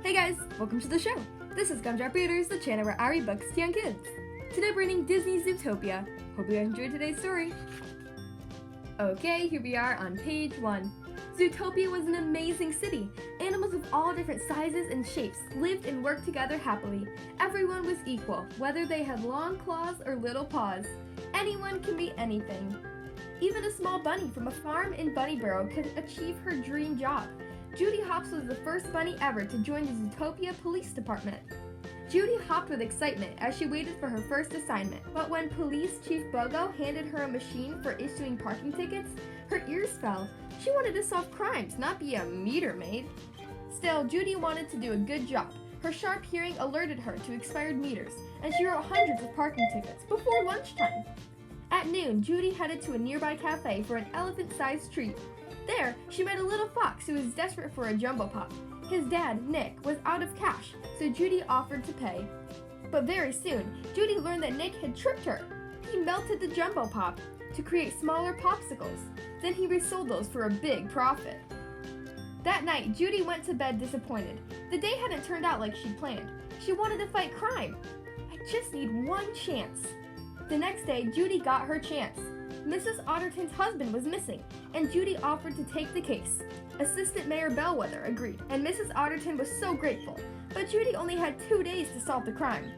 Hey guys, welcome to the show. This is Gumdrop Readers, the channel where I read books to young kids. Today we're reading Disney's Zootopia. Hope you guys enjoyed today's story. Okay, here we are on page 1. Zootopia was an amazing city. Animals of all different sizes and shapes lived and worked together happily. Everyone was equal, whether they had long claws or little paws. Anyone can be anything. Even a small bunny from a farm in Bunnyburrow could achieve her dream job. Judy Hopps was the first bunny ever to join the Zootopia Police Department. Judy hopped with excitement as she waited for her first assignment, but when Police Chief Bogo handed her a machine for issuing parking tickets, her ears fell. She wanted to solve crimes, not be a meter maid. Still, Judy wanted to do a good job. Her sharp hearing alerted her to expired meters, and she wrote hundreds of parking tickets before lunchtime. At noon, Judy headed to a nearby cafe for an elephant-sized treat. There, she met a little fox who was desperate for a Jumbo Pop. His dad, Nick, was out of cash, so Judy offered to pay. But very soon, Judy learned that Nick had tricked her. He melted the Jumbo Pop to create smaller popsicles. Then he resold those for a big profit. That night, Judy went to bed disappointed. The day hadn't turned out like she'd planned. She wanted to fight crime. I just need one chance. The next day, Judy got her chance. Mrs. Otterton's husband was missing, and Judy offered to take the case. Assistant Mayor Bellwether agreed, and Mrs. Otterton was so grateful, but Judy only had 2 days to solve the crime.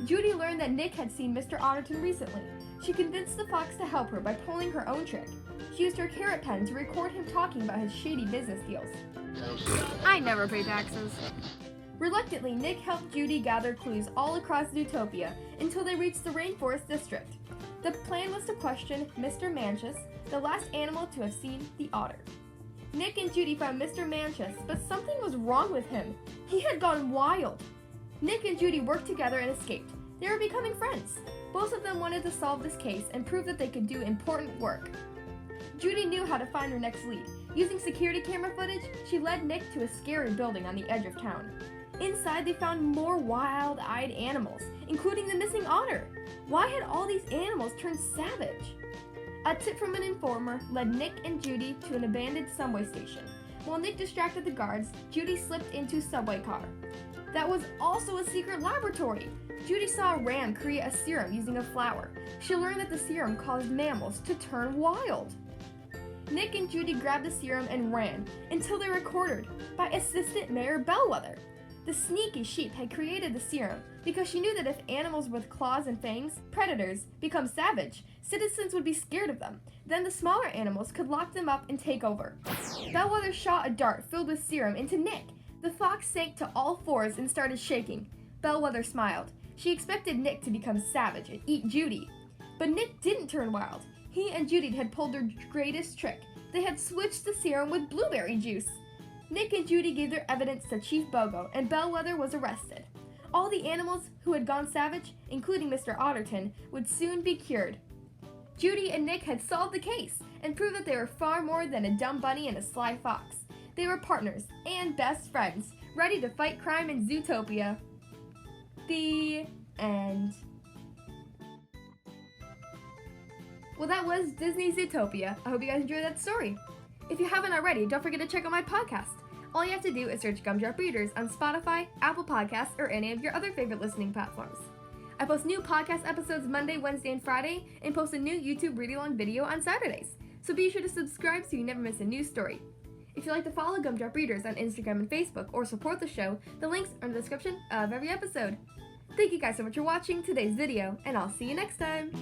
Judy learned that Nick had seen Mr. Otterton recently. She convinced the fox to help her by pulling her own trick. She used her carrot pen to record him talking about his shady business deals. I never pay taxes. Reluctantly, Nick helped Judy gather clues all across Zootopia until they reached the Rainforest District. The plan was to question Mr. Manchus, the last animal to have seen the otter. Nick and Judy found Mr. Manchus, but something was wrong with him. He had gone wild. Nick and Judy worked together and escaped. They were becoming friends. Both of them wanted to solve this case and prove that they could do important work. Judy knew how to find her next lead. Using security camera footage, she led Nick to a scary building on the edge of town. Inside, they found more wild-eyed animals, including the missing otter. Why had all these animals turned savage? A tip from an informer led Nick and Judy to an abandoned subway station. While Nick distracted the guards, Judy slipped into a subway car. That was also a secret laboratory. Judy saw a ram create a serum using a flower. She learned that the serum caused mammals to turn wild. Nick and Judy grabbed the serum and ran until they were cornered by Assistant Mayor Bellwether. The sneaky sheep had created the serum because she knew that if animals with claws and fangs, predators, become savage, citizens would be scared of them. Then the smaller animals could lock them up and take over. Bellwether shot a dart filled with serum into Nick. The fox sank to all fours and started shaking. Bellwether smiled. She expected Nick to become savage and eat Judy. But Nick didn't turn wild. He and Judy had pulled their greatest trick. They had switched the serum with blueberry juice. Nick and Judy gave their evidence to Chief Bogo, and Bellwether was arrested. All the animals who had gone savage, including Mr. Otterton, would soon be cured. Judy and Nick had solved the case and proved that they were far more than a dumb bunny and a sly fox. They were partners and best friends, ready to fight crime in Zootopia. The end. Well, that was Disney's Zootopia. I hope you guys enjoyed that story. If you haven't already, don't forget to check out my podcast. All you have to do is search Gumdrop Readers on Spotify, Apple Podcasts, or any of your other favorite listening platforms. I post new podcast episodes Monday, Wednesday, and Friday, and post a new YouTube read-along video on Saturdays. So be sure to subscribe so you never miss a new story. If you'd like to follow Gumdrop Readers on Instagram and Facebook, or support the show, the links are in the description of every episode. Thank you guys so much for watching today's video, and I'll see you next time!